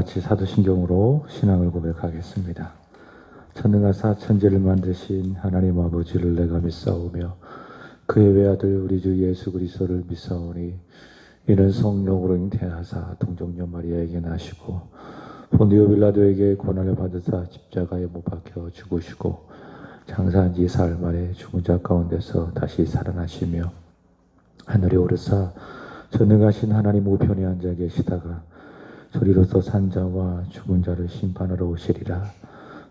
같이 사도신경으로 신앙을 고백하겠습니다. 천능하사 천지를 만드신 하나님 아버지를 내가 믿사오며 그의 외아들 우리 주 예수 그리스도를 믿사오니 이는 성령으로 잉태하사 동정녀 마리아에게 나시고 본디오 빌라도에게 고난을 받으사 십자가에 못 박혀 죽으시고 장사한 지 사흘 만에 죽은 자 가운데서 다시 살아나시며 하늘에 오르사 전능하신 하나님 우편에 앉아 계시다가 소리로서 산 자와 죽은 자를 심판하러 오시리라.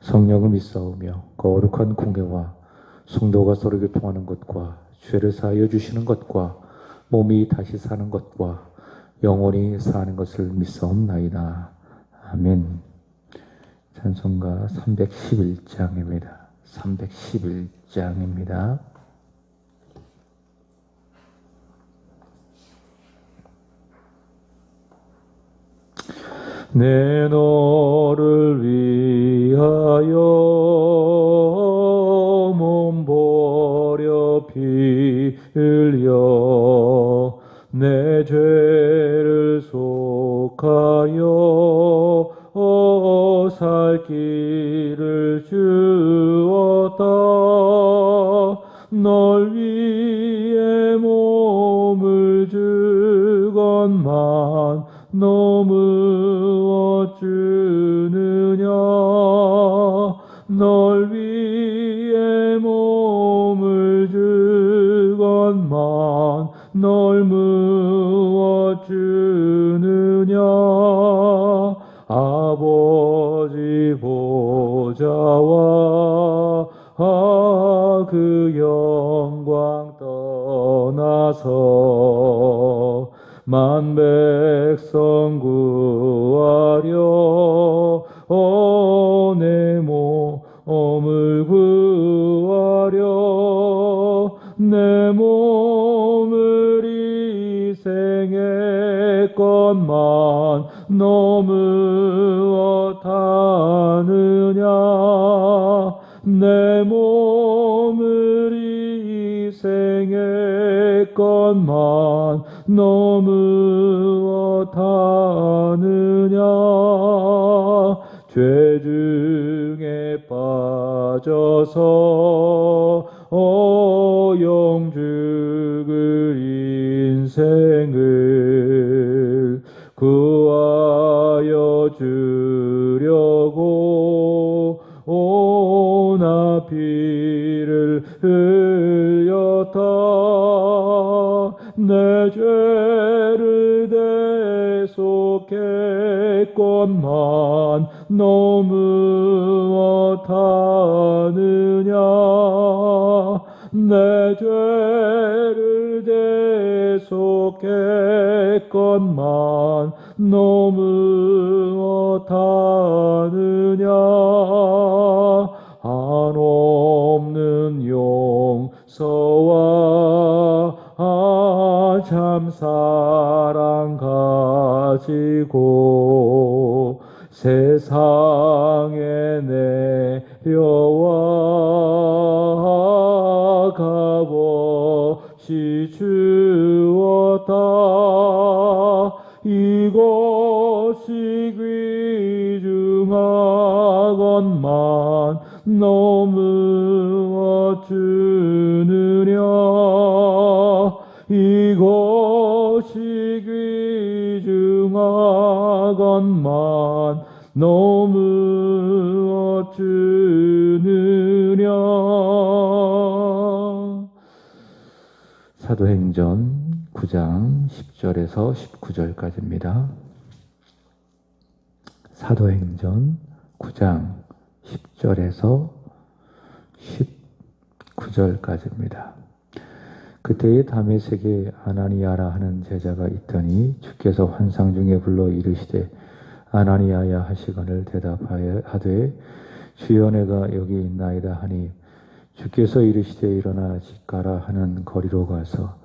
성령을 믿사오며 거룩한 공회와 성도가 서로 교통하는 것과 죄를 사하여 주시는 것과 몸이 다시 사는 것과 영원히 사는 것을 믿사옵나이다. 아멘. 찬송가 311장입니다. 311장입니다. 내 너를 위하여 몸 버려 피 흘려 내 죄를 속하여 살 길을 주었다. 널 위해 몸을 주건만 너무 어쭈느냐. 널 위해 몸을 주건만 널 무엇주느냐. 아버지 보좌와 그 영광 떠나서 만 백성 구하려 내 몸을 구하려 내 몸을 희생했건만 너무 어떠느냐. 내 몸을 희생했건만 너무 어떠느냐. 죄 중에 빠져서 영죽을 인생을 구하여 주려고 나 피를 흘렸다. 내 죄를 대속했건만 너무 어떠느냐. 내 죄를 대속했건만 너무 어떠느냐. 한없는 용서와 참 사랑 가지고 세상에 내려와 값없이 주었다. 이것이 귀중하건만 너무 어쭈느냐. 이것이 귀중하건만 너무 어쭈느냐. 사도행전 9장 10절에서 19절까지입니다. 사도행전 9장 10절에서 19절까지입니다. 그때에 다메섹에 아나니아라 하는 제자가 있더니 주께서 환상 중에 불러 이르시되 아나니아야 하시거늘 대답하여 하되 주여 내가 여기 있나이다 하니 주께서 이르시되 일어나 집 가라 하는 거리로 가서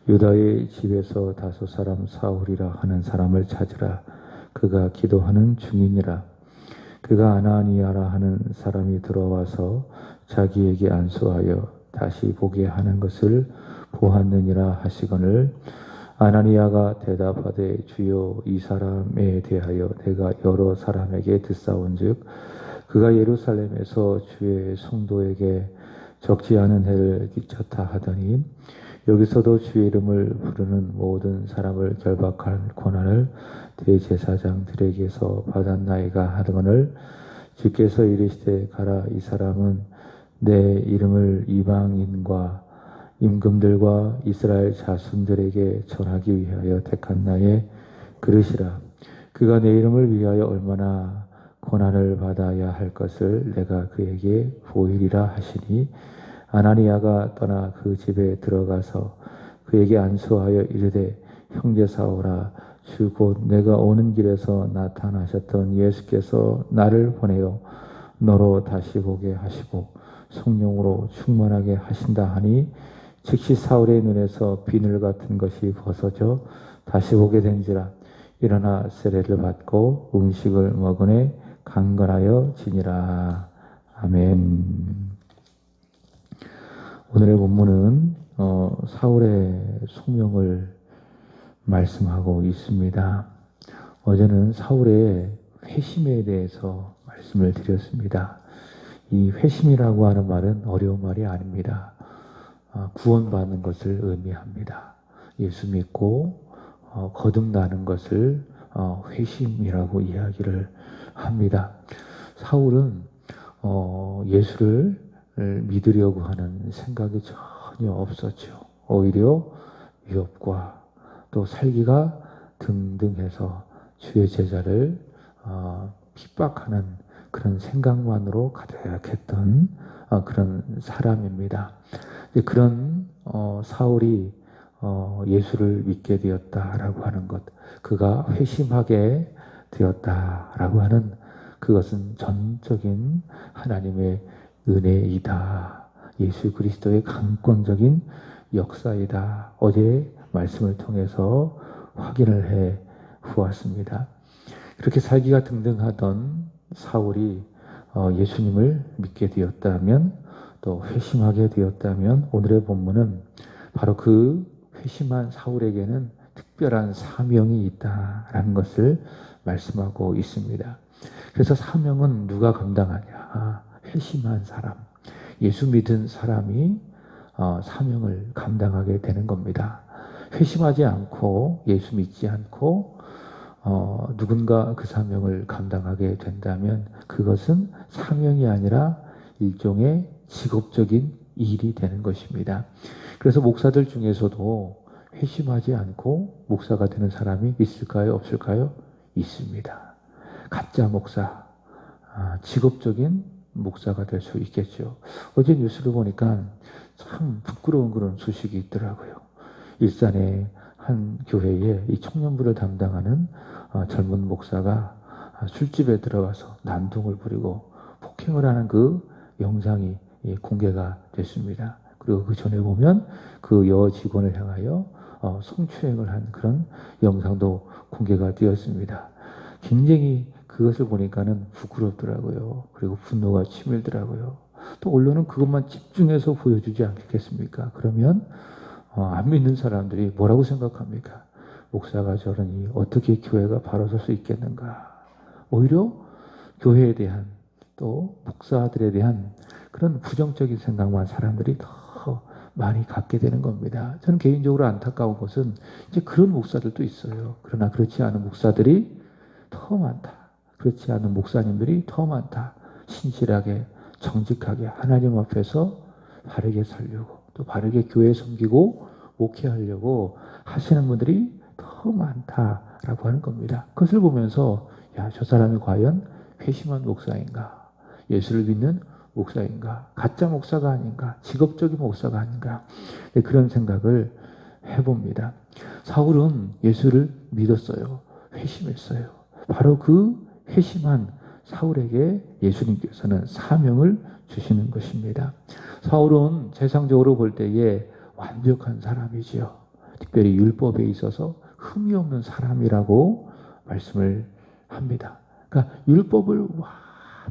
유다의 집에서 다소 사람 사울이라 하는 사람을 찾으라. 그가 기도하는 중이니라. 그가 아나니아라 하는 사람이 들어와서 자기에게 안수하여 다시 보게 하는 것을 보았느니라 하시거늘 아나니아가 대답하되 주여 이 사람에 대하여 내가 여러 사람에게 듣사온즉 그가 예루살렘에서 주의 성도에게 적지 않은 해를 끼쳤다 하더니 여기서도 주의 이름을 부르는 모든 사람을 결박할 권한을 대제사장들에게서 받았나이가 하거늘 주께서 이르시되 가라 이 사람은 내 이름을 이방인과 임금들과 이스라엘 자손들에게 전하기 위하여 택한 나의 그릇이라. 그가 내 이름을 위하여 얼마나 고난을 받아야 할 것을 내가 그에게 보이리라 하시니 아나니아가 떠나 그 집에 들어가서 그에게 안수하여 이르되 형제 사오라 주 곧 내가 오는 길에서 나타나셨던 예수께서 나를 보내어 너로 다시 보게 하시고 성령으로 충만하게 하신다 하니 즉시 사울의 눈에서 비늘 같은 것이 벗어져 다시 보게 된지라. 일어나 세례를 받고 음식을 먹으니 강건하여 지니라. 아멘. 오늘의 본문은 사울의 소명을 말씀하고 있습니다. 어제는 사울의 회심에 대해서 말씀을 드렸습니다. 이 회심이라고 하는 말은 어려운 말이 아닙니다. 구원받는 것을 의미합니다. 예수 믿고 거듭나는 것을 회심이라고 이야기를 합니다. 사울은 예수를 믿으려고 하는 생각이 전혀 없었죠. 오히려 위협과 또 살기가 등등해서 주의 제자를 핍박하는 그런 생각만으로 가득했던 그런 사람입니다. 그런 사울이 예수를 믿게 되었다라고 하는 것, 그가 회심하게 되었다라고 하는 그것은 전적인 하나님의 은혜이다. 예수 그리스도의 강권적인 역사이다. 어제 말씀을 통해서 확인을 해 보았습니다. 그렇게 살기가 등등하던 사울이 예수님을 믿게 되었다면, 또 회심하게 되었다면, 오늘의 본문은 바로 그 회심한 사울에게는 특별한 사명이 있다라는 것을 말씀하고 있습니다. 그래서 사명은 누가 감당하냐? 회심한 사람, 예수 믿은 사람이 사명을 감당하게 되는 겁니다. 회심하지 않고 예수 믿지 않고 누군가 그 사명을 감당하게 된다면 그것은 사명이 아니라 일종의 직업적인 일이 되는 것입니다. 그래서 목사들 중에서도 회심하지 않고 목사가 되는 사람이 있을까요? 없을까요? 있습니다. 가짜 목사, 직업적인 목사가 될 수 있겠죠. 어제 뉴스를 보니까 참 부끄러운 그런 소식이 있더라고요. 일산의 한 교회에 이 청년부를 담당하는 젊은 목사가 술집에 들어가서 난동을 부리고 폭행을 하는 그 영상이 공개가 됐습니다. 그리고 그 전에 보면 그 여 직원을 향하여 성추행을 한 그런 영상도 공개가 되었습니다. 굉장히 그것을 보니까는 부끄럽더라고요. 그리고 분노가 치밀더라고요. 또 언론은 그것만 집중해서 보여주지 않겠습니까? 그러면 안 믿는 사람들이 뭐라고 생각합니까? 목사가 저러니 어떻게 교회가 바로 설 수 있겠는가? 오히려 교회에 대한 또 목사들에 대한 그런 부정적인 생각만 사람들이 더 많이 갖게 되는 겁니다. 저는 개인적으로 안타까운 것은 이제 그런 목사들도 있어요. 그러나 그렇지 않은 목사들이 더 많다. 그렇지 않은 목사님들이 더 많다. 신실하게 정직하게 하나님 앞에서 바르게 살려고 또 바르게 교회 섬기고 목회하려고 하시는 분들이 더 많다라고 하는 겁니다. 그것을 보면서 야, 저 사람이 과연 회심한 목사인가? 예수를 믿는 목사인가? 가짜 목사가 아닌가? 직업적인 목사가 아닌가? 그런 생각을 해봅니다. 사울은 예수를 믿었어요. 회심했어요. 바로 그 회심한 사울에게 예수님께서는 사명을 주시는 것입니다. 사울은 세상적으로 볼 때에 완벽한 사람이지요. 특별히 율법에 있어서 흠이 없는 사람이라고 말씀을 합니다. 그러니까 율법을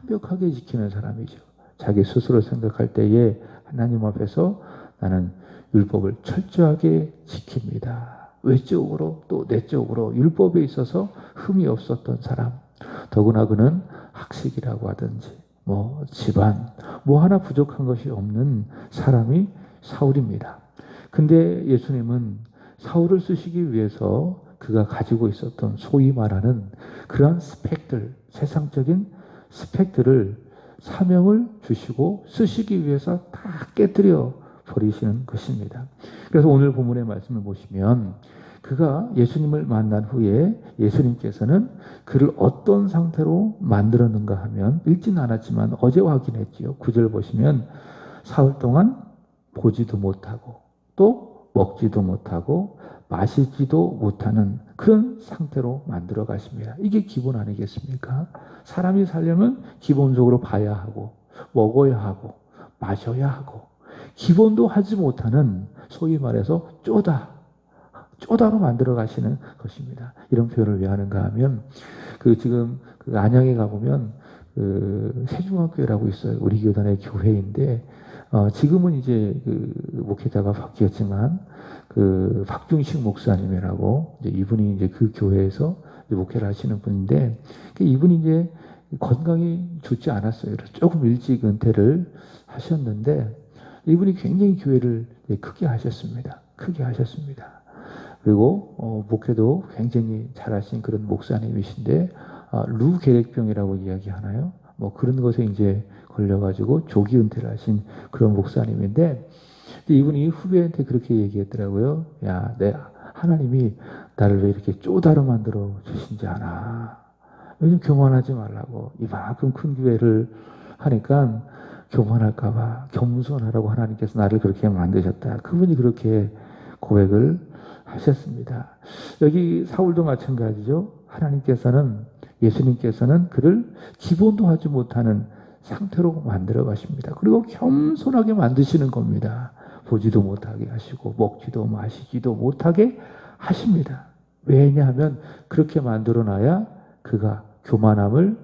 완벽하게 지키는 사람이죠. 자기 스스로 생각할 때에 하나님 앞에서 나는 율법을 철저하게 지킵니다. 외적으로 또 내적으로 율법에 있어서 흠이 없었던 사람, 더구나 그는 학식이라고 하든지 집안 하나 부족한 것이 없는 사람이 사울입니다. 근데 예수님은 사울을 쓰시기 위해서 그가 가지고 있었던 소위 말하는 그러한 스펙들, 세상적인 스펙들을 사명을 주시고 쓰시기 위해서 다 깨뜨려 버리시는 것입니다. 그래서 오늘 본문의 말씀을 보시면 그가 예수님을 만난 후에 예수님께서는 그를 어떤 상태로 만들었는가 하면 읽지는 않았지만 어제 확인했지요. 9절 보시면 사흘 동안 보지도 못하고 또 먹지도 못하고 마시지도 못하는 그런 상태로 만들어 가십니다. 이게 기본 아니겠습니까? 사람이 살려면 기본적으로 봐야 하고 먹어야 하고 마셔야 하고 기본도 하지 못하는 소위 말해서 쪼다로 만들어 가시는 것입니다. 이런 표현을 왜 하는가 하면 지금 안양에 가보면 세중학교라고 있어요. 우리 교단의 교회인데 지금은 이제 목회자가 바뀌었지만 박중식 목사님이라고 이분이 이제 그 교회에서 목회를 하시는 분인데 이분이 이제 건강이 좋지 않았어요. 그래서 조금 일찍 은퇴를 하셨는데 이분이 굉장히 교회를 크게 하셨습니다. 그리고 목회도 굉장히 잘하신 그런 목사님이신데 루계획병이라고 이야기하나요? 그런 것에 이제 걸려가지고 조기 은퇴를 하신 그런 목사님인데 이분이 후배한테 그렇게 얘기했더라고요. 야, 하나님이 나를 왜 이렇게 쪼다로 만들어 주신지 아나? 요즘 교만하지 말라고 이만큼 큰 교회를 하니까 교만할까봐 겸손하라고 하나님께서 나를 그렇게 만드셨다. 그분이 그렇게 고백을 하셨습니다. 여기 사울도 마찬가지죠. 예수님께서는 그를 기본도 하지 못하는 상태로 만들어 가십니다. 그리고 겸손하게 만드시는 겁니다. 보지도 못하게 하시고 먹지도 마시지도 못하게 하십니다. 왜냐하면 그렇게 만들어 놔야 그가 교만함을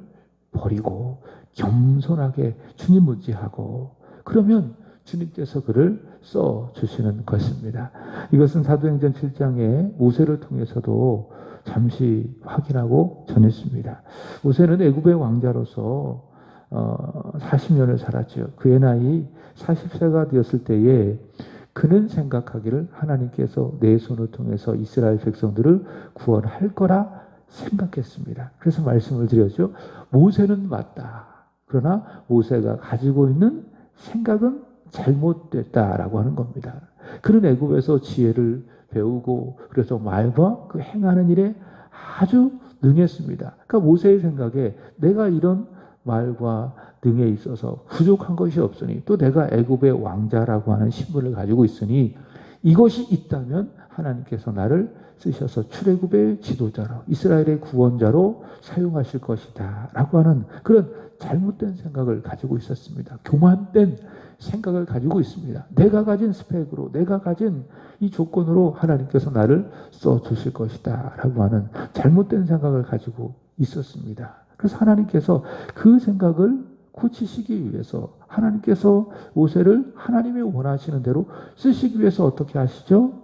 버리고 겸손하게 주님 의지하고 그러면 주님께서 그를 써주시는 것입니다. 이것은 사도행전 7장에 모세를 통해서도 잠시 확인하고 전했습니다. 모세는 애굽의 왕자로서 40년을 살았죠. 그의 나이 40세가 되었을 때에 그는 생각하기를 하나님께서 내 손을 통해서 이스라엘 백성들을 구원할 거라 생각했습니다. 그래서 말씀을 드렸죠. 모세는 맞다. 그러나 모세가 가지고 있는 생각은 잘못됐다라고 하는 겁니다. 그는 애굽에서 지혜를 배우고 그래서 말과 그 행하는 일에 아주 능했습니다. 그러니까 모세의 생각에 내가 이런 말과 등에 있어서 부족한 것이 없으니 또 내가 애굽의 왕자라고 하는 신분을 가지고 있으니 이것이 있다면 하나님께서 나를 쓰셔서 출애굽의 지도자로 이스라엘의 구원자로 사용하실 것이다 라고 하는 그런 잘못된 생각을 가지고 있었습니다. 교만된 생각을 가지고 있습니다. 내가 가진 스펙으로 내가 가진 이 조건으로 하나님께서 나를 써주실 것이다 라고 하는 잘못된 생각을 가지고 있었습니다. 그래서 하나님께서 그 생각을 고치시기 위해서 하나님께서 모세를 하나님이 원하시는 대로 쓰시기 위해서 어떻게 하시죠?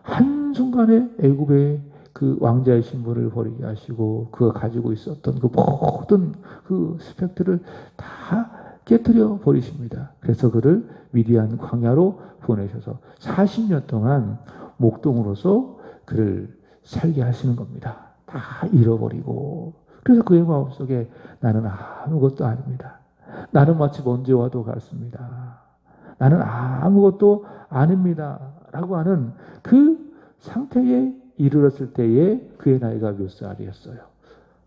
한순간에 애굽의 그 왕자의 신분을 버리게 하시고 그가 가지고 있었던 그 모든 그 스펙들을 다 깨뜨려 버리십니다. 그래서 그를 미디안 광야로 보내셔서 40년 동안 목동으로서 그를 살게 하시는 겁니다. 다 잃어버리고 그래서 그의 마음속에 나는 아무것도 아닙니다. 나는 마치 먼지와도 같습니다. 나는 아무것도 아닙니다. 라고 하는 그 상태에 이르렀을 때에 그의 나이가 몇 살이었어요?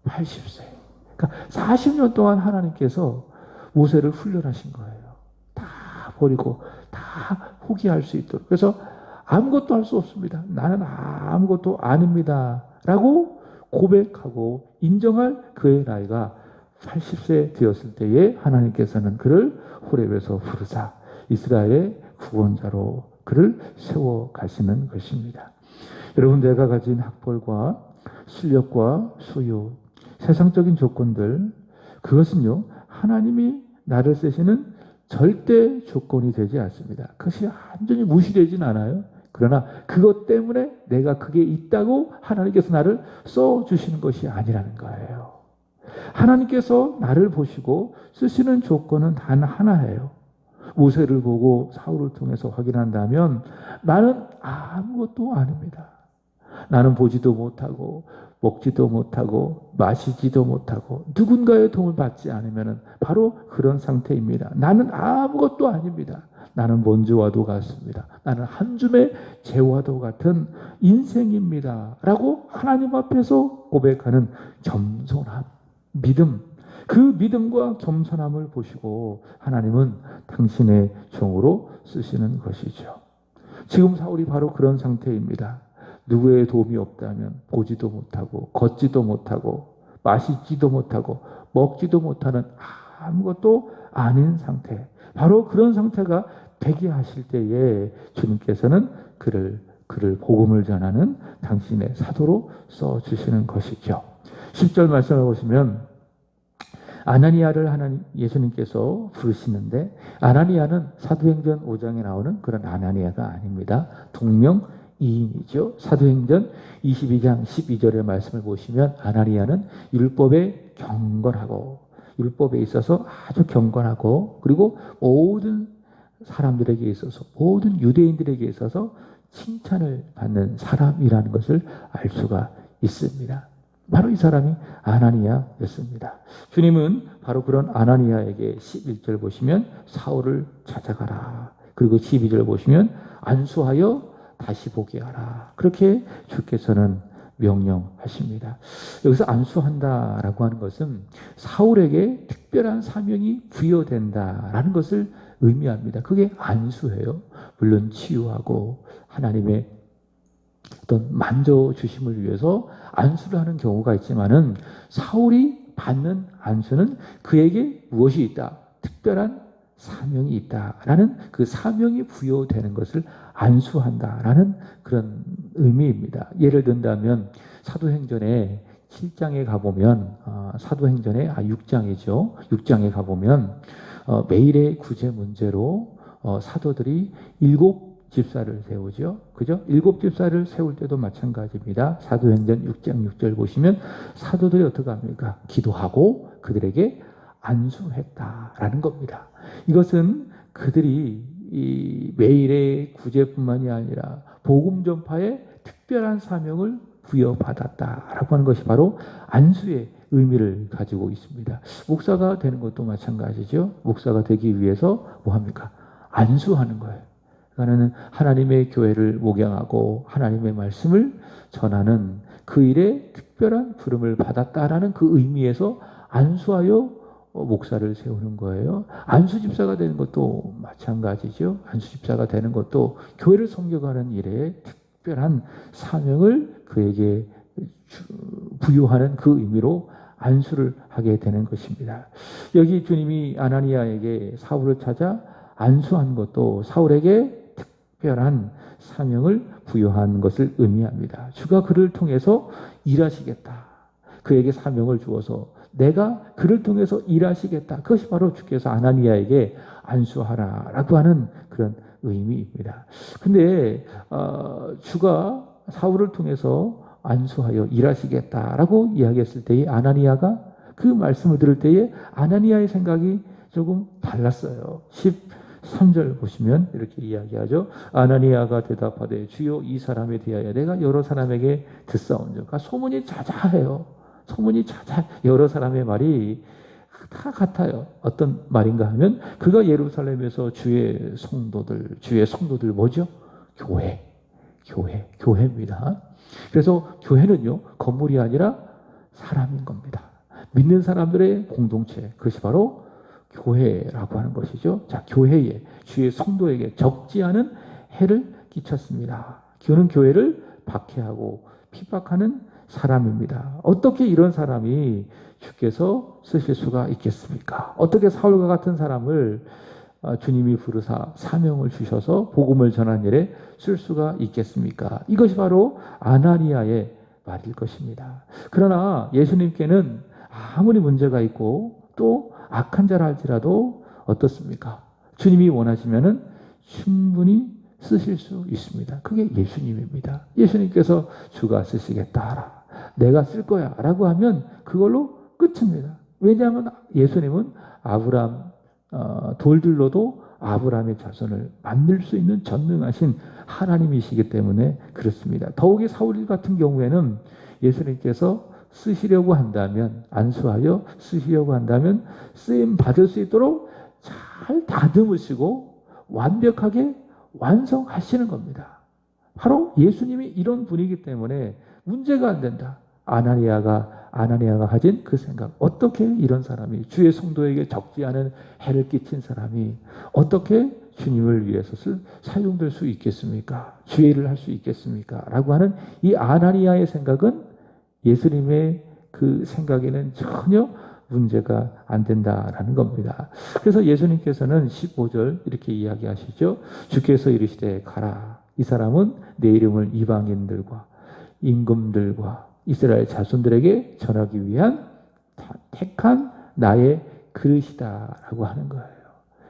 80세. 그러니까 40년 동안 하나님께서 모세를 훈련하신 거예요. 다 버리고 다 포기할 수 있도록. 그래서 아무것도 할 수 없습니다. 나는 아무것도 아닙니다. 라고 고백하고 인정할 그의 나이가 80세 되었을 때에 하나님께서는 그를 호렙에서 부르사 이스라엘의 구원자로 그를 세워 가시는 것입니다. 여러분, 내가 가진 학벌과 실력과 소유, 세상적인 조건들, 그것은요 하나님이 나를 쓰시는 절대 조건이 되지 않습니다. 그것이 완전히 무시되진 않아요. 그러나 그것 때문에 내가 그게 있다고 하나님께서 나를 써주시는 것이 아니라는 거예요. 하나님께서 나를 보시고 쓰시는 조건은 단 하나예요. 모세를 보고 사울을 통해서 확인한다면 나는 아무것도 아닙니다. 나는 보지도 못하고 먹지도 못하고 마시지도 못하고 누군가의 도움을 받지 않으면 바로 그런 상태입니다. 나는 아무것도 아닙니다. 나는 먼지와도 같습니다. 나는 한 줌의 재와도 같은 인생입니다. 라고 하나님 앞에서 고백하는 겸손함, 믿음, 그 믿음과 겸손함을 보시고 하나님은 당신의 종으로 쓰시는 것이죠. 지금 사울이 바로 그런 상태입니다. 누구의 도움이 없다면 보지도 못하고 걷지도 못하고 마시지도 못하고 먹지도 못하는 아무것도 아닌 상태. 바로 그런 상태가 되게 하실 때에 주님께서는 그를 복음을 전하는 당신의 사도로 써주시는 것이죠. 10절 말씀을 보시면 아나니아를 예수님께서 부르시는데 아나니아는 사도행전 5장에 나오는 그런 아나니아가 아닙니다. 동명이인이죠. 사도행전 22장 12절의 말씀을 보시면 아나니아는 율법에 경건하고 율법에 있어서 아주 경건하고 그리고 모든 사람들에게 있어서 모든 유대인들에게 있어서 칭찬을 받는 사람이라는 것을 알 수가 있습니다. 바로 이 사람이 아나니아였습니다. 주님은 바로 그런 아나니아에게 11절 보시면 사울을 찾아가라. 그리고 12절 보시면 안수하여 다시 보게 하라. 그렇게 주께서는 명령하십니다. 여기서 안수한다라고 하는 것은 사울에게 특별한 사명이 부여된다라는 것을 의미합니다. 그게 안수예요. 물론 치유하고 하나님의 어떤 만져주심을 위해서 안수를 하는 경우가 있지만은 사울이 받는 안수는 그에게 무엇이 있다? 특별한 사명이 있다라는 그 사명이 부여되는 것을 안수한다라는 그런 의미입니다. 예를 든다면 사도행전에 7장에 가보면 사도행전에 6장이죠. 6장에 가보면 매일의 구제 문제로 사도들이 7집사를 세우죠. 그죠? 7집사를 세울 때도 마찬가지입니다. 사도행전 6장 6절 보시면 사도들이 어떻게 합니까? 기도하고 그들에게 안수했다라는 겁니다. 이것은 그들이 이 매일의 구제뿐만이 아니라 복음 전파에 특별한 사명을 부여받았다라고 하는 것이 바로 안수의 의미를 가지고 있습니다. 목사가 되는 것도 마찬가지죠. 목사가 되기 위해서 뭐 합니까? 안수하는 거예요. 그러니까 하나님의 교회를 목양하고 하나님의 말씀을 전하는 그 일에 특별한 부름을 받았다라는 그 의미에서 안수하여 목사를 세우는 거예요. 안수집사가 되는 것도 마찬가지죠. 안수집사가 되는 것도 교회를 섬겨가는 일에 특별한 사명을 그에게 부여하는 그 의미로 안수를 하게 되는 것입니다. 여기 주님이 아나니아에게 사울을 찾아 안수한 것도 사울에게 특별한 사명을 부여한 것을 의미합니다. 주가 그를 통해서 일하시겠다. 그에게 사명을 주어서 내가 그를 통해서 일하시겠다. 그것이 바로 주께서 아나니아에게 안수하라라고 하는 그런 의미입니다. 근데 주가 사울을 통해서 안수하여 일하시겠다라고 이야기했을 때에 아나니아가 그 말씀을 들을 때에 아나니아의 생각이 조금 달랐어요. 13절 보시면 이렇게 이야기하죠. 아나니아가 대답하되 주여 이 사람에 대하여 내가 여러 사람에게 듣사온즉. 그러니까 소문이 자자해요. 소문이 자자. 여러 사람의 말이 다 같아요. 어떤 말인가 하면 그가 예루살렘에서 주의 성도들 뭐죠? 교회입니다. 그래서 교회는요 건물이 아니라 사람인 겁니다. 믿는 사람들의 공동체, 그것이 바로 교회라고 하는 것이죠. 자, 교회에 주의 성도에게 적지 않은 해를 끼쳤습니다. 그는 교회를 박해하고 핍박하는 사람입니다. 어떻게 이런 사람이 주께서 쓰실 수가 있겠습니까? 어떻게 사울과 같은 사람을 주님이 부르사 사명을 주셔서 복음을 전한 일에 쓸 수가 있겠습니까? 이것이 바로 아나니아의 말일 것입니다. 그러나 예수님께는 아무리 문제가 있고 또 악한 자라 할지라도 어떻습니까? 주님이 원하시면은 충분히 쓰실 수 있습니다. 그게 예수님입니다. 예수님께서 주가 쓰시겠다. 내가 쓸 거야 라고 하면 그걸로 끝입니다. 왜냐하면 예수님은 아브라함 돌들로도 아브라함의 자손을 만들 수 있는 전능하신 하나님이시기 때문에 그렇습니다. 더욱이 사울 같은 경우에는 예수님께서 쓰시려고 한다면, 안수하여 쓰시려고 한다면 쓰임 받을 수 있도록 잘 다듬으시고 완벽하게 완성하시는 겁니다. 바로 예수님이 이런 분이기 때문에 문제가 안 된다. 아나니아가 가진 그 생각, 어떻게 이런 사람이, 주의 성도에게 적지 않은 해를 끼친 사람이 어떻게 주님을 위해서 사용될 수 있겠습니까? 주의 일을 할 수 있겠습니까? 라고 하는 이 아나니아의 생각은 예수님의 그 생각에는 전혀 문제가 안 된다라는 겁니다. 그래서 예수님께서는 15절 이렇게 이야기하시죠. 주께서 이르시되 가라. 이 사람은 내 이름을 이방인들과 임금들과 이스라엘 자손들에게 전하기 위한 택한 나의 그릇이다라고 하는 거예요.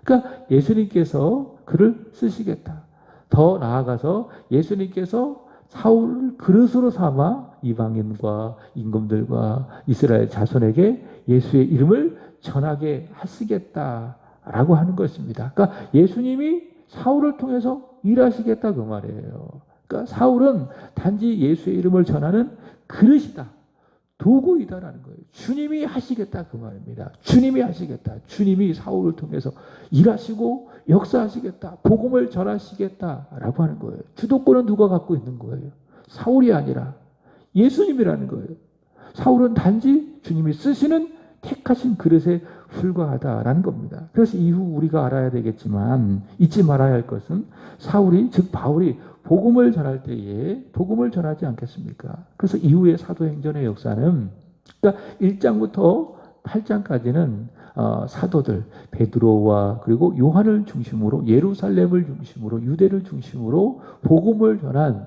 그러니까 예수님께서 그를 쓰시겠다. 더 나아가서 예수님께서 사울을 그릇으로 삼아 이방인과 임금들과 이스라엘 자손에게 예수의 이름을 전하게 하시겠다라고 하는 것입니다. 그러니까 예수님이 사울을 통해서 일하시겠다 그 말이에요. 그러니까 사울은 단지 예수의 이름을 전하는 그릇이다. 도구이다라는 거예요. 주님이 하시겠다 그 말입니다. 주님이 하시겠다. 주님이 사울을 통해서 일하시고 역사하시겠다. 복음을 전하시겠다라고 하는 거예요. 주도권은 누가 갖고 있는 거예요? 사울이 아니라 예수님이라는 거예요. 사울은 단지 주님이 쓰시는 택하신 그릇에 불과하다라는 겁니다. 그래서 이후 우리가 알아야 되겠지만 잊지 말아야 할 것은 사울이, 즉 바울이 복음을 전할 때에 복음을 전하지 않겠습니까? 그래서 이후의 사도행전의 역사는, 그러니까 1장부터 8장까지는 사도들 베드로와 그리고 요한을 중심으로 예루살렘을 중심으로 유대를 중심으로 복음을 전한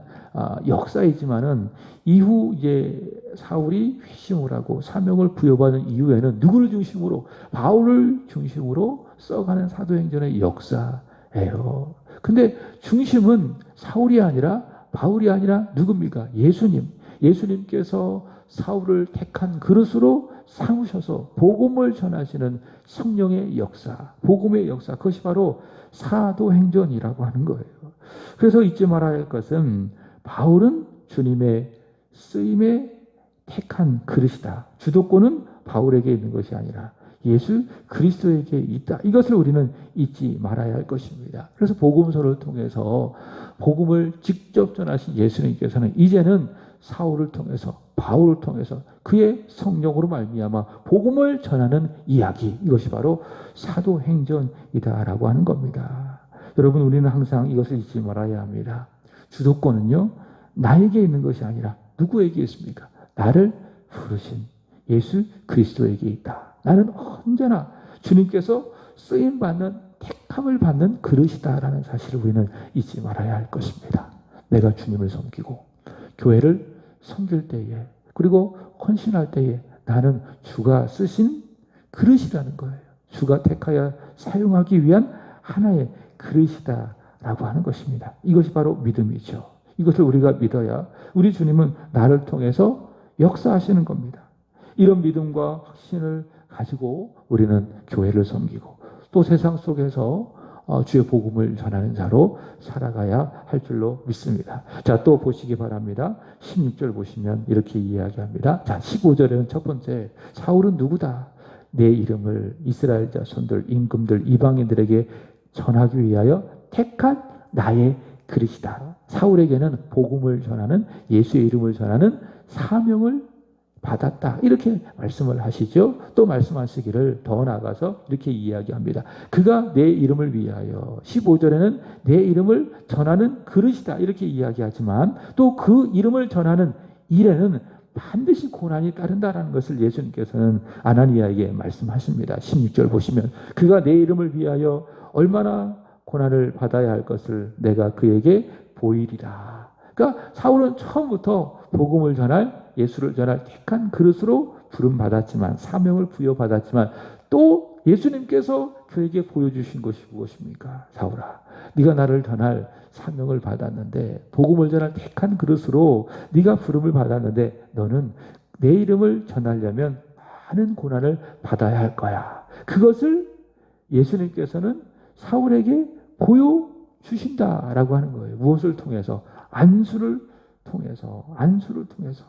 역사이지만은 이후 이제 사울이 회심을 하고 사명을 부여받은 이후에는 누구를 중심으로? 바울을 중심으로 써가는 사도행전의 역사예요. 근데 중심은 사울이 아니라 바울이 아니라 누굽니까? 예수님. 예수님께서 사울을 택한 그릇으로 삼으셔서 복음을 전하시는 성령의 역사, 복음의 역사, 그것이 바로 사도행전이라고 하는 거예요. 그래서 잊지 말아야 할 것은 바울은 주님의 쓰임에 택한 그릇이다. 주도권은 바울에게 있는 것이 아니라 예수 그리스도에게 있다. 이것을 우리는 잊지 말아야 할 것입니다. 그래서 복음서를 통해서 복음을 직접 전하신 예수님께서는 이제는 사울을 통해서 바울을 통해서 그의 성령으로 말미암아 복음을 전하는 이야기, 이것이 바로 사도행전이다라고 하는 겁니다. 여러분, 우리는 항상 이것을 잊지 말아야 합니다. 주도권은요 나에게 있는 것이 아니라 누구에게 있습니까? 나를 부르신 예수 그리스도에게 있다. 나는 언제나 주님께서 쓰임받는, 택함을 받는 그릇이다라는 사실을 우리는 잊지 말아야 할 것입니다. 내가 주님을 섬기고 교회를 섬길 때에 그리고 헌신할 때에 나는 주가 쓰신 그릇이라는 거예요. 주가 택하여 사용하기 위한 하나의 그릇이다라고 하는 것입니다. 이것이 바로 믿음이죠. 이것을 우리가 믿어야 우리 주님은 나를 통해서 역사하시는 겁니다. 이런 믿음과 확신을 가지고 우리는 교회를 섬기고 또 세상 속에서 주의 복음을 전하는 자로 살아가야 할 줄로 믿습니다. 자, 또 보시기 바랍니다. 16절 보시면 이렇게 이야기합니다. 자, 15절에는 첫 번째, 사울은 누구다? 내 이름을 이스라엘 자손들, 임금들, 이방인들에게 전하기 위하여 택한 나의 그릇이다. 사울에게는 복음을 전하는, 예수의 이름을 전하는 사명을 받았다. 이렇게 말씀을 하시죠. 또 말씀하시기를 더 나아가서 이렇게 이야기합니다. 그가 내 이름을 위하여, 15절에는 내 이름을 전하는 그릇이다. 이렇게 이야기하지만 또 그 이름을 전하는 일에는 반드시 고난이 따른다라는 것을 예수님께서는 아나니아에게 말씀하십니다. 16절 보시면 그가 내 이름을 위하여 얼마나 고난을 받아야 할 것을 내가 그에게 보이리라. 그러니까 사울은 처음부터 복음을 전할, 예수를 전할 택한 그릇으로 부름받았지만, 사명을 부여받았지만 또 예수님께서 그에게 보여주신 것이 무엇입니까? 사울아, 네가 나를 전할 사명을 받았는데, 복음을 전할 택한 그릇으로 네가 부름을 받았는데, 너는 내 이름을 전하려면 많은 고난을 받아야 할 거야. 그것을 예수님께서는 사울에게 보여주신다라고 하는 거예요. 무엇을 통해서? 안수를 통해서.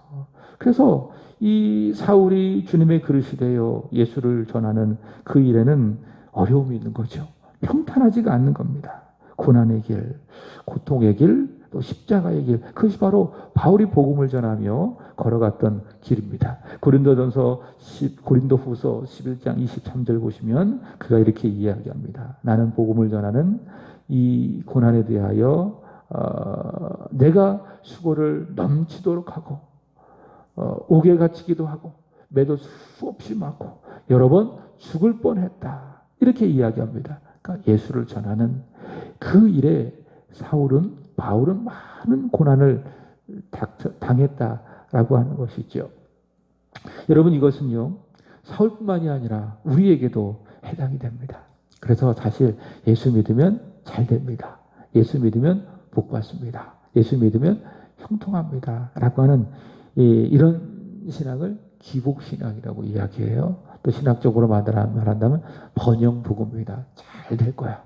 그래서 이 사울이 주님의 그릇이 되어 예수를 전하는 그 일에는 어려움이 있는 거죠. 평탄하지가 않는 겁니다. 고난의 길, 고통의 길, 또 십자가의 길, 그것이 바로 바울이 복음을 전하며 걸어갔던 길입니다. 고린도후서 11장 23절 보시면 그가 이렇게 이야기합니다. 나는 복음을 전하는 이 고난에 대하여 내가 수고를 넘치도록 하고 옥에 갇히기도 하고 매도 수없이 맞고 여러 번 죽을 뻔했다. 이렇게 이야기합니다. 그러니까 예수를 전하는 그 일에 바울은 많은 고난을 당했다라고 하는 것이죠. 여러분, 이것은요, 사울뿐만이 아니라 우리에게도 해당이 됩니다. 그래서 사실 예수 믿으면 잘 됩니다. 예수 믿으면 복 받습니다. 예수 믿으면 형통합니다. 라고 하는 이런 신앙을 기복신앙이라고 이야기해요. 또 신학적으로 말한다면 번영복음입니다. 잘 될 거야.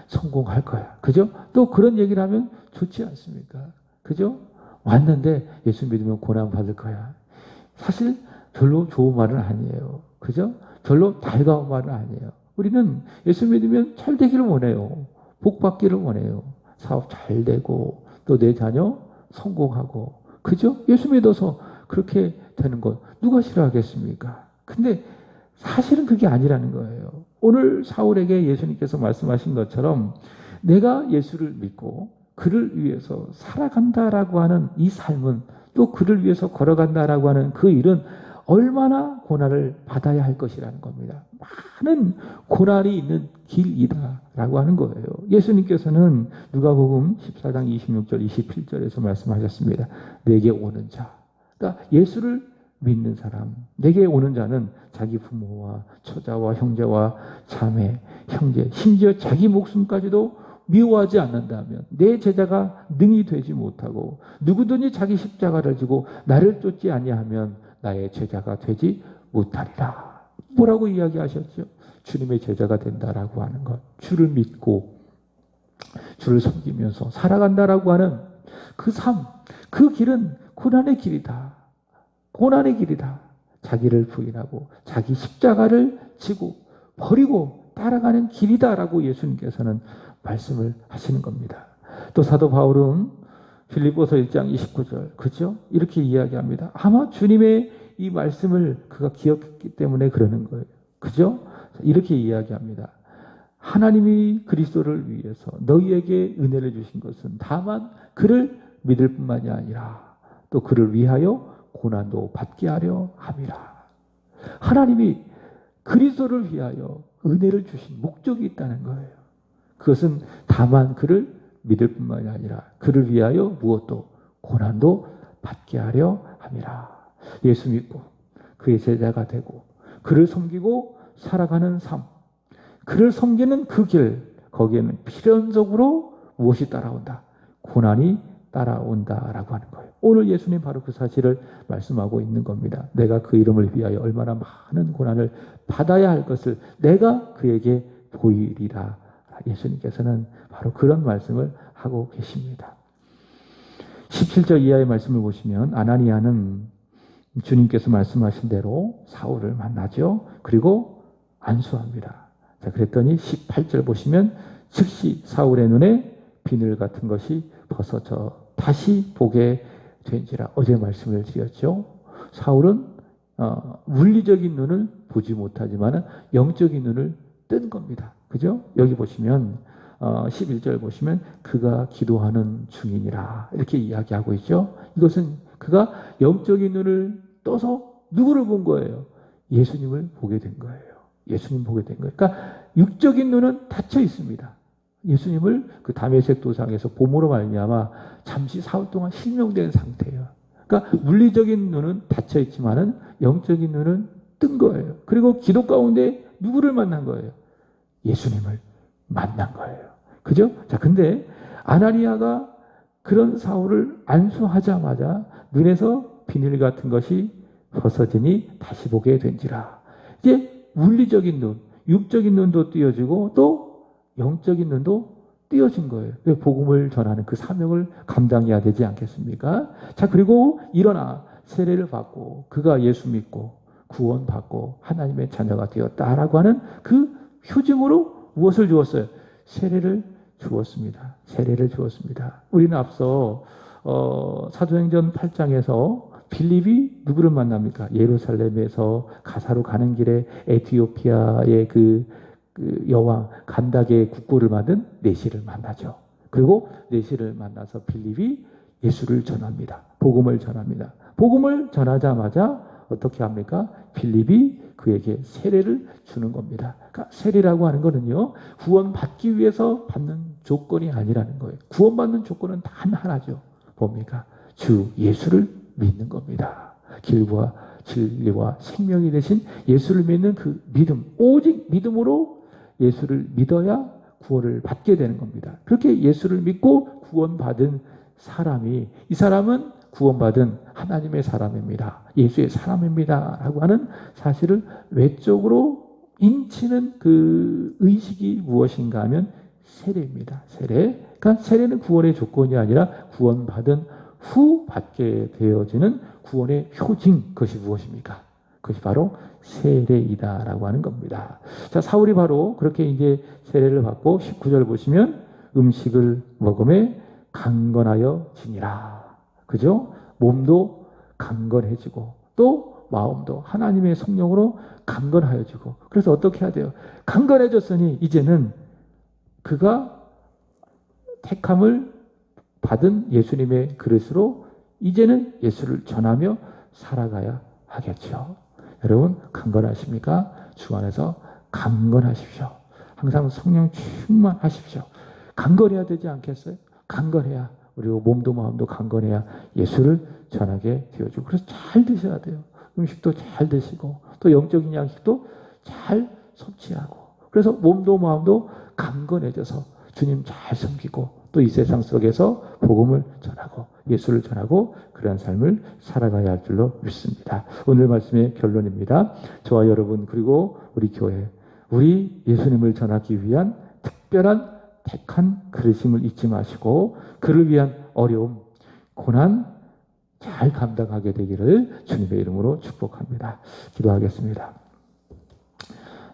성공할 거야. 그죠? 또 그런 얘기를 하면 좋지 않습니까? 그죠? 왔는데 예수 믿으면 고난 받을 거야. 사실 별로 좋은 말은 아니에요. 그죠? 별로 달가운 말은 아니에요. 우리는 예수 믿으면 잘 되기를 원해요. 복 받기를 원해요. 사업 잘 되고 또 내 자녀 성공하고. 그죠? 예수 믿어서 그렇게 되는 것 누가 싫어하겠습니까? 근데 사실은 그게 아니라는 거예요. 오늘 사울에게 예수님께서 말씀하신 것처럼 내가 예수를 믿고 그를 위해서 살아간다라고 하는 이 삶은, 또 그를 위해서 걸어간다라고 하는 그 일은 얼마나 고난을 받아야 할 것이라는 겁니다. 많은 고난이 있는 길이다라고 하는 거예요. 예수님께서는 누가복음 14장 26절 27절에서 말씀하셨습니다. 내게 오는 자, 그러니까 예수를 믿는 사람, 내게 오는 자는 자기 부모와 처자와 형제와 자매, 형제, 심지어 자기 목숨까지도 미워하지 않는다면 내 제자가 능히 되지 못하고 누구든지 자기 십자가를 지고 나를 쫓지 아니하면 나의 제자가 되지 못하리라. 뭐라고 이야기하셨죠? 주님의 제자가 된다라고 하는 것, 주를 믿고 주를 섬기면서 살아간다라고 하는 그 삶, 그 길은 고난의 길이다. 고난의 길이다. 자기를 부인하고 자기 십자가를 지고 버리고 따라가는 길이다라고 예수님께서는 말씀을 하시는 겁니다. 또 사도 바울은 빌립보서 1장 29절, 그죠? 이렇게 이야기합니다. 아마 주님의 이 말씀을 그가 기억했기 때문에 그러는 거예요. 그죠? 이렇게 이야기합니다. 하나님이 그리스도를 위해서 너희에게 은혜를 주신 것은 다만 그를 믿을 뿐만이 아니라 또 그를 위하여 고난도 받게 하려 함이라. 하나님이 그리스도를 위하여 은혜를 주신 목적이 있다는 거예요. 그것은 다만 그를 믿을 뿐만이 아니라 그를 위하여 무엇도 고난도 받게 하려 함이라. 예수 믿고 그의 제자가 되고 그를 섬기고 살아가는 삶, 그를 섬기는 그 길, 거기에는 필연적으로 무엇이 따라온다? 고난이 따라온다라고 하는 거예요. 오늘 예수님 바로 그 사실을 말씀하고 있는 겁니다. 내가 그 이름을 위하여 얼마나 많은 고난을 받아야 할 것을 내가 그에게 보이리라. 예수님께서는 바로 그런 말씀을 하고 계십니다. 17절 이하의 말씀을 보시면 아나니아는 주님께서 말씀하신 대로 사울을 만나죠. 그리고 안수합니다. 자, 그랬더니 18절 보시면 즉시 사울의 눈에 비늘 같은 것이 벗어져 다시 보게 된지라. 어제 말씀을 드렸죠. 사울은 물리적인 눈을 보지 못하지만 영적인 눈을 뜬 겁니다. 그죠? 여기 보시면 11절 보시면 그가 기도하는 중이니라 이렇게 이야기하고 있죠. 이것은 그가 영적인 눈을 떠서 누구를 본 거예요? 예수님을 보게 된 거예요. 예수님 보게 된 거예요. 그러니까 육적인 눈은 닫혀 있습니다. 예수님을 그 다메섹 도상에서 봄으로 말미암아 잠시 사흘 동안 실명된 상태예요. 그러니까 물리적인 눈은 닫혀 있지만은 영적인 눈은 뜬 거예요. 그리고 기도 가운데 누구를 만난 거예요? 예수님을 만난 거예요. 그죠? 자, 근데 아나니아가 그런 사울을 안수하자마자 눈에서 비늘 같은 것이 벗어지니 다시 보게 된지라. 이제 물리적인 눈, 육적인 눈도 띄어지고 또 영적인 눈도 띄어진 거예요. 복음을 전하는 그 사명을 감당해야 되지 않겠습니까? 자, 그리고 일어나 세례를 받고 그가 예수 믿고 구원받고 하나님의 자녀가 되었다라고 하는 그 표징으로 무엇을 주었어요? 세례를 주었습니다. 세례를 주었습니다. 우리는 앞서 사도행전 8장에서 빌립이 누구를 만납니까? 예루살렘에서 가사로 가는 길에 에티오피아의 그 여왕 간닥의 국고를 받은 내시를 만나죠. 그리고 내시를 만나서 빌립이 예수를 전합니다. 복음을 전합니다. 복음을 전하자마자 어떻게 합니까? 빌립이 그에게 세례를 주는 겁니다. 그러니까 세례라고 하는 거는요, 구원받기 위해서 받는 조건이 아니라는 거예요. 구원받는 조건은 단 하나죠. 뭡니까? 주 예수를 믿는 겁니다. 길과 진리와 생명이 되신 예수를 믿는 그 믿음, 오직 믿음으로 예수를 믿어야 구원을 받게 되는 겁니다. 그렇게 예수를 믿고 구원받은 사람이, 이 사람은 구원받은 하나님의 사람입니다. 예수의 사람입니다. 라고 하는 사실을 외적으로 인치는 그 의식이 무엇인가 하면 세례입니다. 세례. 그러니까 세례는 구원의 조건이 아니라 구원받은 후 받게 되어지는 구원의 표징. 그것이 무엇입니까? 그것이 바로 세례이다라고 하는 겁니다. 자, 사울이 바로 그렇게 이제 세례를 받고 19절 보시면 음식을 먹음에 강건하여 지니라. 그죠? 몸도 강건해지고 또 마음도 하나님의 성령으로 강건하여지고. 그래서 어떻게 해야 돼요? 강건해졌으니 이제는 그가 택함을 받은 예수님의 그릇으로 이제는 예수를 전하며 살아가야 하겠죠. 여러분 강건하십니까? 주 안에서 강건하십시오. 항상 성령 충만하십시오. 강건해야 되지 않겠어요? 강건해야, 그리고 몸도 마음도 강건해야 예수를 전하게 되어주고. 그래서 잘 드셔야 돼요. 음식도 잘 드시고 또 영적인 양식도 잘 섭취하고. 그래서 몸도 마음도 강건해져서 주님 잘 섬기고 또 이 세상 속에서 복음을 전하고 예수를 전하고 그런 삶을 살아가야 할 줄로 믿습니다. 오늘 말씀의 결론입니다. 저와 여러분 그리고 우리 교회, 우리 예수님을 전하기 위한 특별한 택한 그릇임을 잊지 마시고 그를 위한 어려움, 고난 잘 감당하게 되기를 주님의 이름으로 축복합니다. 기도하겠습니다.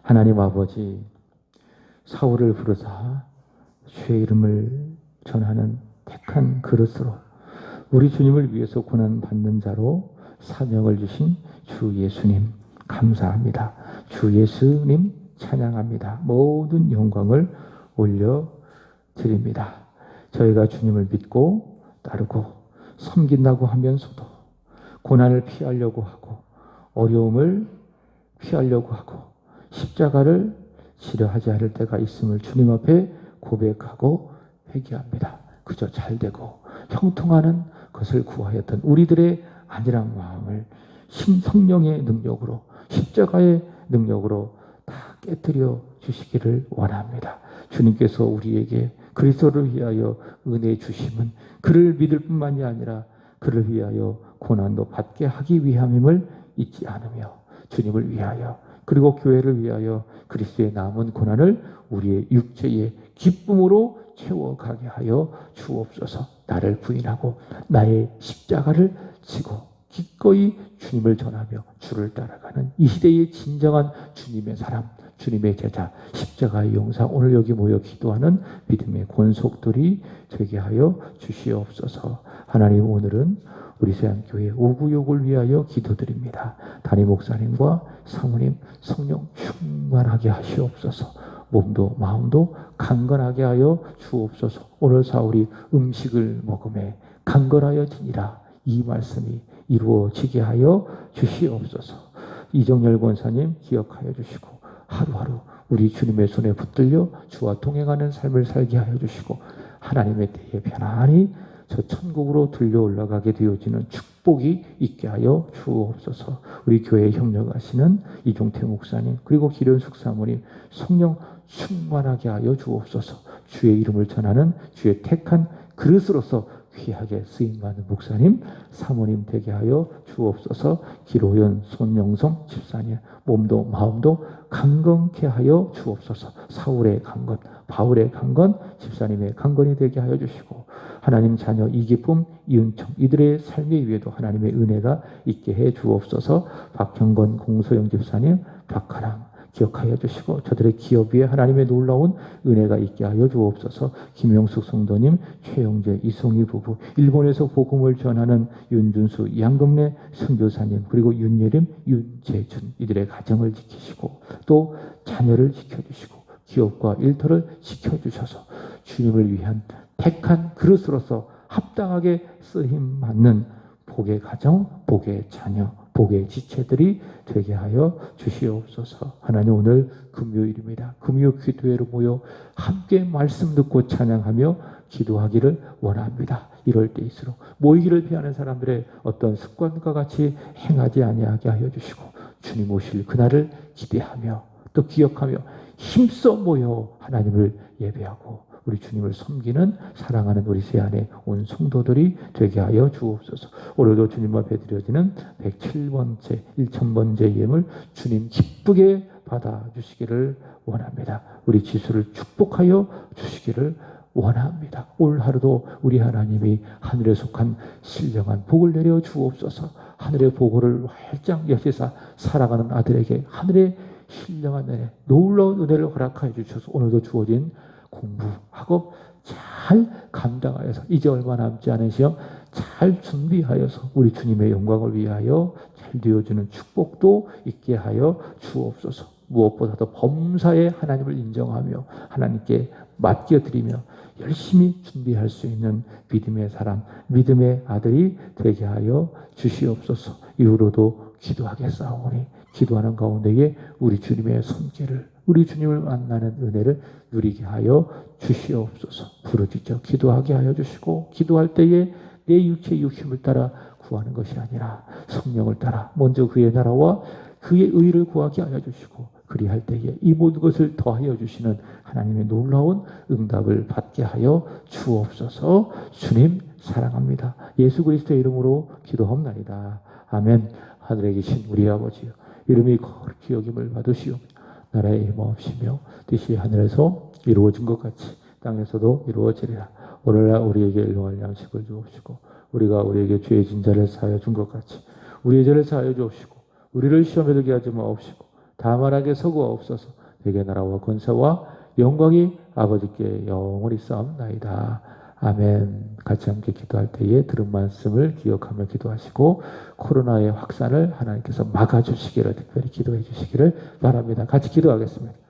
하나님 아버지, 사울을 부르사 주의 이름을 전하는 택한 그릇으로 우리 주님을 위해서 고난받는 자로 사명을 주신 주 예수님 감사합니다. 주 예수님 찬양합니다. 모든 영광을 올려드립니다. 저희가 주님을 믿고 따르고 섬긴다고 하면서도 고난을 피하려고 하고 어려움을 피하려고 하고 십자가를 지려하지 않을 때가 있음을 주님 앞에 고백하고 회개합니다. 그저 잘되고 형통하는 것을 구하였던 우리들의 안일한 마음을 성령의 능력으로 십자가의 능력으로 다 깨뜨려 주시기를 원합니다. 주님께서 우리에게 그리스도를 위하여 은혜 주심은 그를 믿을 뿐만이 아니라 그를 위하여 고난도 받게 하기 위함임을 잊지 않으며 주님을 위하여 그리고 교회를 위하여 그리스도의 남은 고난을 우리의 육체의 기쁨으로 채워가게 하여 주옵소서. 나를 부인하고 나의 십자가를 지고 기꺼이 주님을 전하며 주를 따라가는 이 시대의 진정한 주님의 사람, 주님의 제자, 십자가의 용사, 오늘 여기 모여 기도하는 믿음의 권속들이 되게 하여 주시옵소서. 하나님, 오늘은 우리 세안교회 오구역을 위하여 기도드립니다. 담임 목사님과 사모님 성령 충만하게 하시옵소서. 몸도 마음도 강건하게 하여 주옵소서. 오늘 사울이 음식을 먹음에 강건하여 지니라. 이 말씀이 이루어지게 하여 주시옵소서. 이정열 권사님 기억하여 주시고 하루하루 우리 주님의 손에 붙들려 주와 동행하는 삶을 살게 하여 주시고 하나님의 때에 편안히 저 천국으로 들려 올라가게 되어지는 축복이 있게 하여 주옵소서. 우리 교회에 협력하시는 이종태 목사님 그리고 기련숙 사모님 성령 충만하게 하여 주옵소서. 주의 이름을 전하는 주의 택한 그릇으로서 귀하게 쓰임받는 목사님, 사모님 되게 하여 주옵소서. 기로연, 손영성 집사님 몸도 마음도 강건케 하여 주옵소서. 사울의 강건, 바울의 강건, 집사님의 강건이 되게 하여 주시고 하나님 자녀 이기쁨, 이은총 이들의 삶의 위에도 하나님의 은혜가 있게 해 주옵소서. 박형건, 공소영 집사님, 박하랑 기억하여 주시고 저들의 기업 위에 하나님의 놀라운 은혜가 있게 하여 주옵소서. 김영숙 성도님, 최영재, 이송희 부부, 일본에서 복음을 전하는 윤준수, 양금래 선교사님 그리고 윤예림, 윤재준 이들의 가정을 지키시고 또 자녀를 지켜주시고 기업과 일터를 지켜주셔서 주님을 위한 택한 그릇으로서 합당하게 쓰임받는 복의 가정, 복의 자녀, 복의 지체들이 되게 하여 주시옵소서. 하나님 오늘 금요일입니다. 금요 기도회로 모여 함께 말씀 듣고 찬양하며 기도하기를 원합니다. 이럴 때일수록 모이기를 피하는 사람들의 어떤 습관과 같이 행하지 아니하게 하여 주시고 주님 오실 그날을 기대하며 또 기억하며 힘써 모여 하나님을 예배하고 우리 주님을 섬기는 사랑하는 우리 세안의 온 성도들이 되게 하여 주옵소서. 오늘도 주님 앞에 드려지는 107번째, 1000번째 예물 주님 기쁘게 받아주시기를 원합니다. 우리 지수를 축복하여 주시기를 원합니다. 올 하루도 우리 하나님이 하늘에 속한 신령한 복을 내려 주옵소서. 하늘의 보고를 활짝 여시사 사랑하는 아들에게 하늘의 신령한 은혜, 놀라운 은혜를 허락하여 주셔서 오늘도 주어진 공부, 학업 잘 감당하여서 이제 얼마 남지 않은 시험 잘 준비하여서 우리 주님의 영광을 위하여 잘 되어주는 축복도 있게 하여 주옵소서. 무엇보다도 범사에 하나님을 인정하며 하나님께 맡겨드리며 열심히 준비할 수 있는 믿음의 사람, 믿음의 아들이 되게 하여 주시옵소서. 이후로도 기도하겠사오니 기도하는 가운데에 우리 주님의 손길을 우리 주님을 만나는 은혜를 누리게 하여 주시옵소서. 부르짖어 기도하게 하여 주시고 기도할 때에 내 육체의 욕심을 따라 구하는 것이 아니라 성령을 따라 먼저 그의 나라와 그의 의를 구하게 하여 주시고 그리할 때에 이 모든 것을 더하여 주시는 하나님의 놀라운 응답을 받게 하여 주옵소서. 주님 사랑합니다. 예수 그리스도의 이름으로 기도합나이다. 아멘. 하늘에 계신 우리 아버지여 이름이 거룩히 여김을 받으시오. 나라의 임하옵시며 뜻이 하늘에서 이루어진 것 같이 땅에서도 이루어지리라. 오늘날 우리에게 일용할 양식을 주옵시고 우리가 우리에게 죄의 진자를 사하여 준 것 같이 우리의 죄를 사하여 주옵시고 우리를 시험에 들게 하지 마옵시고 다만하게 서구하옵소서. 내게 나라와 권세와 영광이 아버지께 영원히 쌓옵나이다. 아멘. 같이 함께 기도할 때에 들은 말씀을 기억하며 기도하시고 코로나의 확산을 하나님께서 막아주시기를 특별히 기도해 주시기를 바랍니다. 같이 기도하겠습니다.